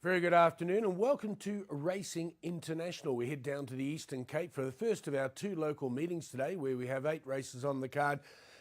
Very good afternoon and welcome to Racing International. We head down to the Eastern Cape for the first of our two local meetings today, where we have 8 races on the card.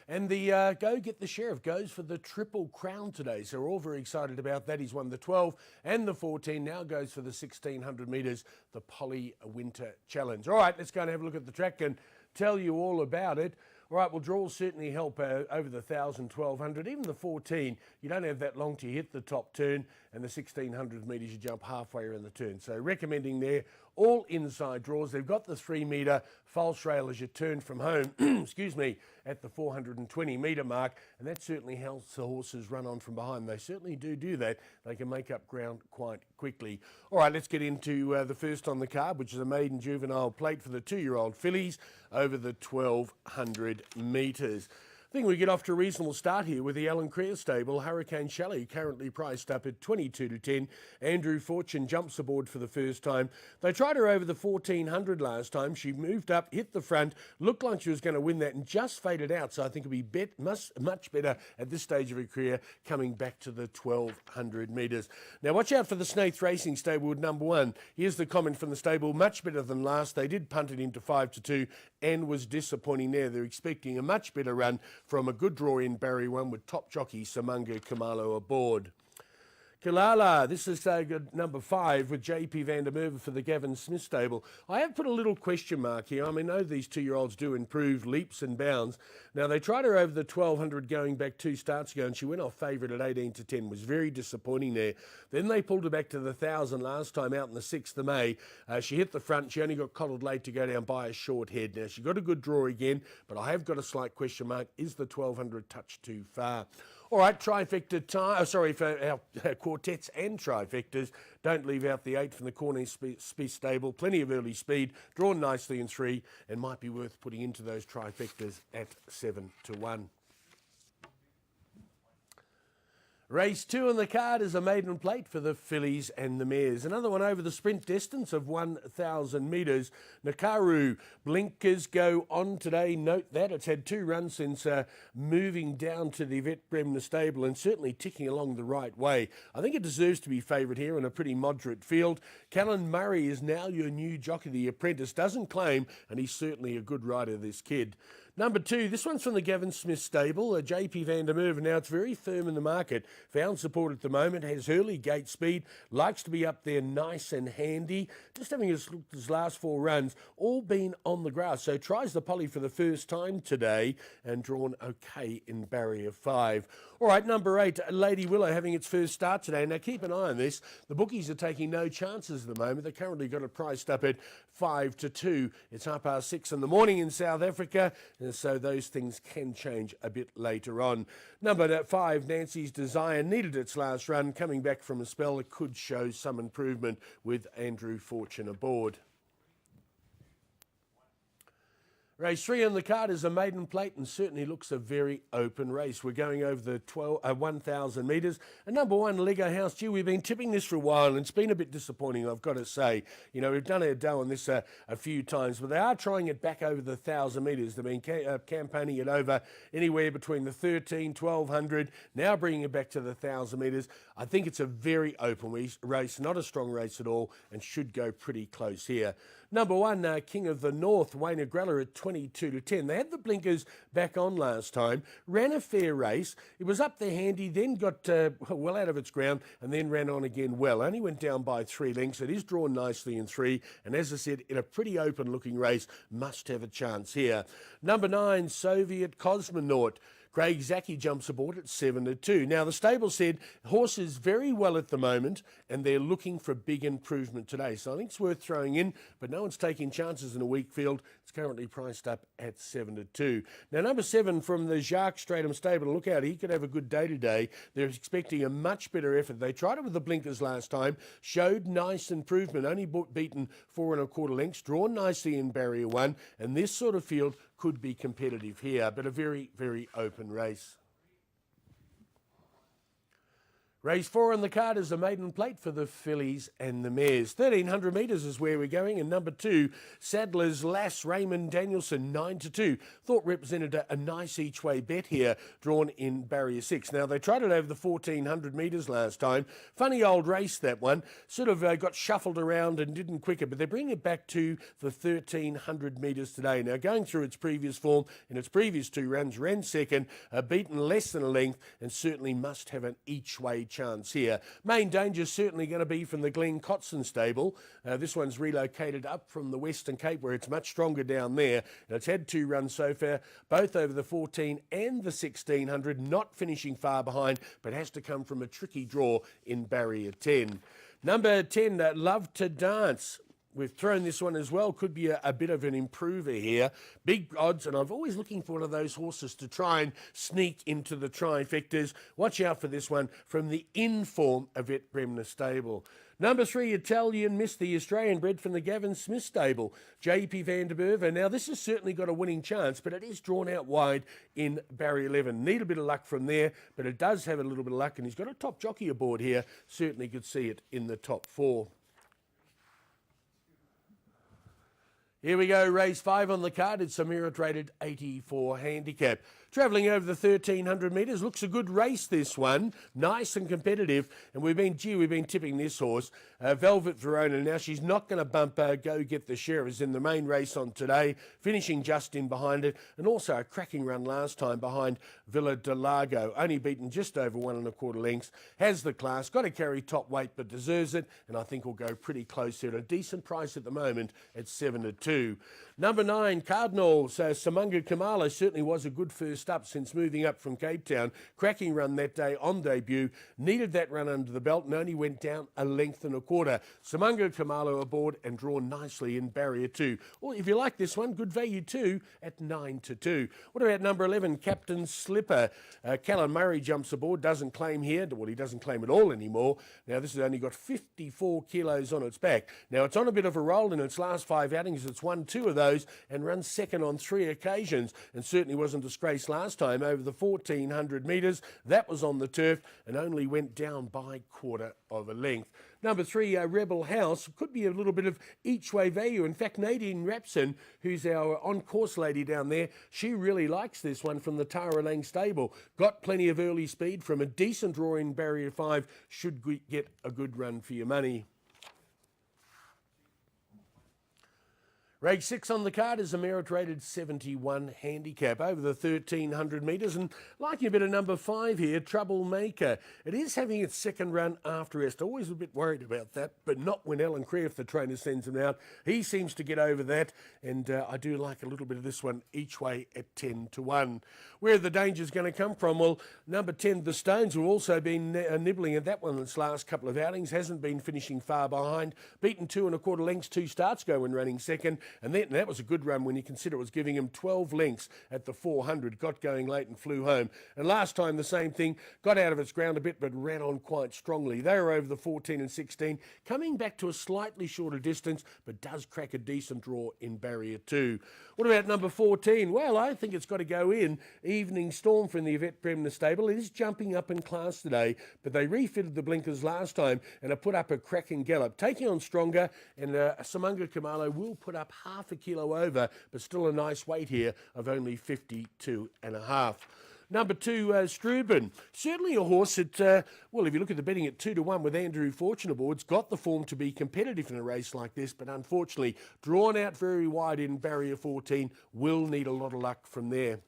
And the Go Get the Sheriff goes for the Triple Crown today. So we're all very excited about that. He's won the 12 and the 14, now goes for the 1600 metres, the Polly Winter Challenge. All right, let's go and have a look at the track and tell you all about it. All right, well, draws certainly help over the 1,000, 1,200. Even the 14, you don't have that long to hit the top turn, and the 1,600 metres, you jump halfway around the turn. So recommending there, all inside draws. They've got the 3 metre false rail as you turn from home, excuse me, at the 420 metre mark, and that certainly helps the horses run on from behind. They certainly do that. They can make up ground quite quickly. All right, let's get into the first on the card, which is a maiden juvenile plate for the 2-year-old fillies over the 1,200 metres. I think we get off to a reasonable start here with the Alan Creer stable. Hurricane Shelley currently priced up at 22 to 10. Andrew Fortune jumps aboard for the first time. They tried her over the 1,400 last time. She moved up, hit the front, looked like she was going to win that and just faded out. So I think it'll be much better at this stage of her career coming back to the 1,200 metres. Now watch out for the Snaith Racing stable with number 1. Here's the comment from the stable. Much better than last. They did punt it into 5 to 2 and was disappointing there. They're expecting a much better run from a good draw in Barry 1 with top jockey Samunga Kamalo aboard. Kalala, this is number 5 with JP van der Merwe for the Gavin Smith stable. I have put a little question mark here. I mean, I know these 2-year-olds do improve leaps and bounds. Now, they tried her over the 1,200 going back 2 starts ago, and she went off favourite at 18 to 10. Was very disappointing there. Then they pulled her back to the 1,000 last time out on the 6th of May. She hit the front. She only got coddled late to go down by a short head. Now, she got a good draw again, but I have got a slight question mark. Is the 1,200 touch too far? All right, trifecta time. Sorry, for our quartets and trifectas. Don't leave out the 8 from the Cornet Spieth stable. Plenty of early speed, drawn nicely in 3, and might be worth putting into those trifectas at 7 to 1. Race 2 on the card is a maiden plate for the fillies and the mares. Another one over the sprint distance of 1,000 metres. Nakaru blinkers go on today. Note that it's had 2 runs since moving down to the Yvette Bremner stable and certainly ticking along the right way. I think it deserves to be favourite here in a pretty moderate field. Callan Murray is now your new jockey. The apprentice doesn't claim, and he's certainly a good rider, this kid. Number 2, this one's from the Gavin Smith stable, JP van der Merwe. Now, it's very firm in the market. Found support at the moment, has early gate speed, likes to be up there nice and handy. Just having his last 4 runs, all been on the grass. So tries the Polly for the first time today and drawn okay in barrier 5. All right, number 8, Lady Willow having its first start today. Now, keep an eye on this. The bookies are taking no chances at the moment. They've currently got it priced up at 5 to 2. It's 6:30 in the morning in South Africa, and so those things can change a bit later on. Number 5, Nancy's Desire, needed its last run. Coming back from a spell, it could show some improvement with Andrew Fortune aboard. Race 3 on the card is a maiden plate and certainly looks a very open race. We're going over the 1,000 metres. And number 1, Lego House Dew. We've been tipping this for a while and it's been a bit disappointing, I've got to say. You know, we've done our dough on this a few times, but they are trying it back over the 1,000 metres. They've been campaigning it over anywhere between the 13, 1,200, now bringing it back to the 1,000 metres. I think it's a very open race, not a strong race at all, and should go pretty close here. Number 1, King of the North, Wayne Agrella at 22 to 10. They had the blinkers back on last time, ran a fair race. It was up there handy, then got well out of its ground, and then ran on again well. Only went down by 3 lengths. It is drawn nicely in 3, and as I said, in a pretty open-looking race, must have a chance here. Number 9, Soviet Cosmonaut. Craig Zaki jumps aboard at 7 to 2. Now, the stable said horse is very well at the moment, and they're looking for big improvement today. So I think it's worth throwing in, but no one's taking chances in a weak field. It's currently priced up at 7 to 2. Now, number 7 from the Jacques Stratum stable. Look out, he could have a good day today. They're expecting a much better effort. They tried it with the blinkers last time, showed nice improvement, only beaten 4 1/4 lengths, drawn nicely in barrier 1, and this sort of field could be competitive here, but a very, very open race. Race 4 on the card is the maiden plate for the fillies and the mares. 1,300 metres is where we're going, and number 2, Sadler's Lass, Raymond Danielson, 9-2. Thought represented a nice each-way bet here, drawn in barrier 6. Now, they tried it over the 1,400 metres last time. Funny old race, that one. Sort of got shuffled around and didn't quicker, but they're bringing it back to the 1,300 metres today. Now, going through its previous form, in its previous 2 runs, ran second, beaten less than a length, and certainly must have an each-way chance here. Main danger is certainly going to be from the Glen Cotson stable. This one's relocated up from the Western Cape, where it's much stronger down there. And it's had 2 runs so far, both over the 14 and the 1,600, not finishing far behind, but has to come from a tricky draw in barrier 10. Number 10, Love to Dance. We've thrown this one as well. Could be a bit of an improver here. Big odds, and I'm always looking for one of those horses to try and sneak into the trifectas. Watch out for this one from the in-form Yvette Bremner stable. Number 3, Italian Miss, the Australian bred from the Gavin Smith stable, JP van der Merwe. Now, this has certainly got a winning chance, but it is drawn out wide in barrier 11. Need a bit of luck from there, but it does have a little bit of luck, and he's got a top jockey aboard here. Certainly could see it in the top 4. Here we go, race 5 on the card. It's a merit-rated 84 handicap. Travelling over the 1,300 metres. Looks a good race, this one. Nice and competitive. And we've been tipping this horse. Velvet Verona. Now, she's not going to bump Go Get the Sheriff as in the main race on today. Finishing just in behind it. And also a cracking run last time behind Villa de Lago. Only beaten just over 1 1/4 lengths. Has the class. Got to carry top weight, but deserves it. And I think will go pretty close here. At a decent price at the moment at 7-2. Number 9, Cardinals. Samunga Kamala certainly was a good first up since moving up from Cape Town. Cracking run that day on debut. Needed that run under the belt and only went down 1 1/4 lengths. Samunga Kamala aboard and drawn nicely in barrier 2. Well, if you like this one, good value too at 9-2. What about number 11, Captain Slipper? Callan Murray jumps aboard, doesn't claim here. Well, he doesn't claim at all anymore. Now, this has only got 54 kilos on its back. Now, it's on a bit of a roll in its last 5 outings. It's won 2 of those and run second on 3 occasions, and certainly wasn't disgraced last time over the 1,400 metres. That was on the turf and only went down by 1/4 length. Number 3, Rebel House, could be a little bit of each-way value. In fact, Nadine Rapson, who's our on-course lady down there, she really likes this one from the Tara Lang stable. Got plenty of early speed from a decent draw in barrier 5. Should get a good run for your money. Race 6 on the card is a merit-rated 71 handicap over the 1,300 metres, and liking a bit of number 5 here, Troublemaker. It is having its second run after rest. Always a bit worried about that, but not when Alan Creer, if the trainer sends him out. He seems to get over that, and I do like a little bit of this one each way at 10-1. Where are the dangers going to come from? Well, number 10, The Stones, have also been nibbling at that one its last couple of outings. Hasn't been finishing far behind. Beaten 2 1/4 lengths 2 starts ago when running second. And that was a good run when you consider it was giving him 12 lengths at the 400. Got going late and flew home. And last time the same thing. Got out of its ground a bit but ran on quite strongly. They were over the 14 and 16. Coming back to a slightly shorter distance but does crack a decent draw in barrier 2. What about number 14? Well, I think it's got to go in. Evening Storm from the Yvette Bremner stable. It is jumping up in class today, but they refitted the blinkers last time and have put up a cracking gallop. Taking on stronger, and Samunga Kamalo will put up half a kilo over, but still a nice weight here of only 52.5. Number 2, Struben. Certainly a horse that, well, if you look at the betting at 2-1 with Andrew Fortune aboard, it's got the form to be competitive in a race like this, but unfortunately, drawn out very wide in barrier 14, will need a lot of luck from there.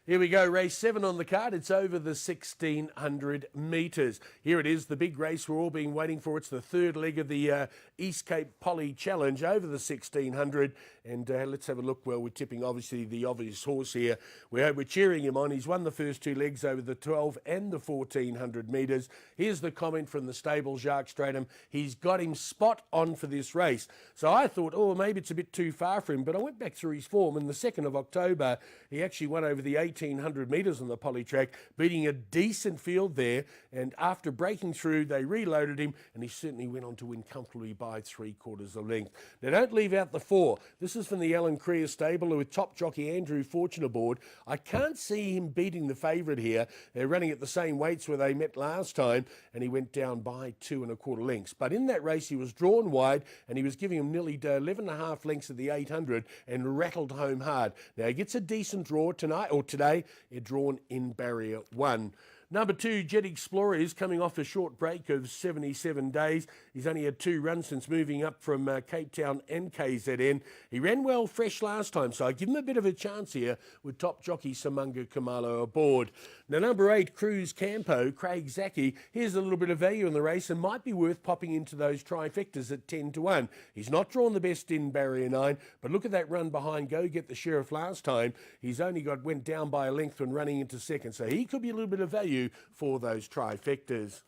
Here we go, race 7 on the card. It's over the 1,600 metres. Here it is, the big race we're all been waiting for. It's the 3rd leg of the East Cape Poly Challenge over the 1,600. And let's have a look. Well, we're tipping, obviously, the obvious horse here. We're cheering him on. He's won the first 2 legs over the 12 and the 1,400 metres. Here's the comment from the stable, Jacques Stratum. He's got him spot on for this race. So I thought, oh, maybe it's a bit too far for him. But I went back through his form. And the 2nd of October, he actually won over the 8 1,800 metres on the poly track, beating a decent field there. And after breaking through, they reloaded him, and he certainly went on to win comfortably by 3/4 of length. Now, don't leave out the 4. This is from the Alan Creer stable with top jockey Andrew Fortune aboard. I can't see him beating the favourite here. They're running at the same weights where they met last time, and he went down by 2 1/4 lengths. But in that race, he was drawn wide, and he was giving him nearly 11.5 lengths at the 800 and rattled home hard. Now, he gets a decent draw tonight or today. They're drawn in barrier 1. Number 2, Jet Explorer, is coming off a short break of 77 days. He's only had 2 runs since moving up from Cape Town and KZN. He ran well fresh last time, so I give him a bit of a chance here with top jockey Samunga Kamalo aboard. Now, number 8, Cruise Campo, Craig Zaki. Here's a little bit of value in the race and might be worth popping into those trifectas at 10-1. He's not drawn the best in barrier 9, but look at that run behind Go Get the Sheriff last time. He's only went down by a length when running into second, so he could be a little bit of value for those trifectas.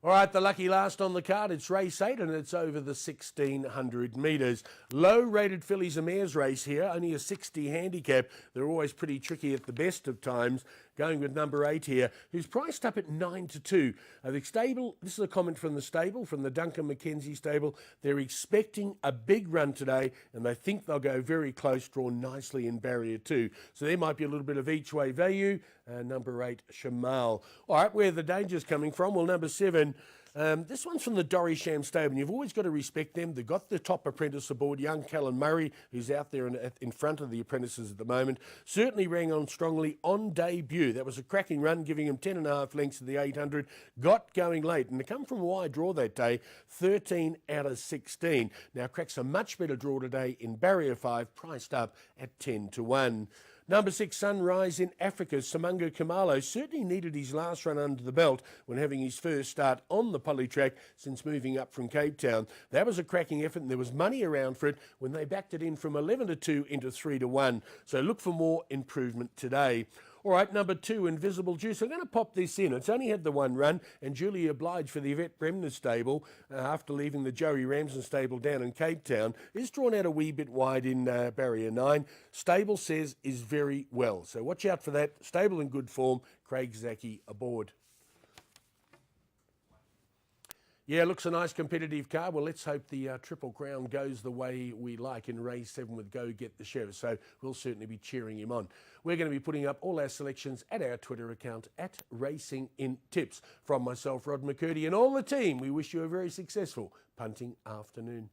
All right, the lucky last on the card, it's race 8 and it's over the 1,600 metres. Low-rated fillies and mares race here, only a 60 handicap. They're always pretty tricky at the best of times. Going with number 8 here, who's priced up at 9-2. The stable, this is a comment from the stable, from the Duncan McKenzie stable. They're expecting a big run today, and they think they'll go very close, drawn nicely in barrier 2. So there might be a little bit of each way value. Number 8, Shamal. All right, where are the dangers coming from? Well, number 7, this one's from the Dorisham stable, and you've always got to respect them. They've got the top apprentice aboard, young Callan Murray, who's out there in front of the apprentices at the moment. Certainly rang on strongly on debut. That was a cracking run, giving him 10.5 lengths at the 800. Got going late, and to come from a wide draw that day, 13 out of 16. Now cracks a much better draw today in barrier 5, priced up at 10-1. Number 6, Sunrise in Africa, Samunga Kamalo, certainly needed his last run under the belt when having his first start on the poly track since moving up from Cape Town. That was a cracking effort, and there was money around for it when they backed it in from 11-2 into 3-1. So look for more improvement today. All right, number 2, Invisible Juice. I'm going to pop this in. It's only had the 1 run, and Julie obliged for the Yvette Bremner stable after leaving the Joey Ramsden stable down in Cape Town. Is drawn out a wee bit wide in barrier 9. Stable says is very well. So watch out for that. Stable in good form. Craig Zaki aboard. Yeah, looks a nice competitive car. Well, let's hope the Triple Crown goes the way we like in race 7 with Go Get the Sheriff. So we'll certainly be cheering him on. We're going to be putting up all our selections at our Twitter account at Racing in Tips. From myself, Rod McCurdy, and all the team, we wish you a very successful punting afternoon.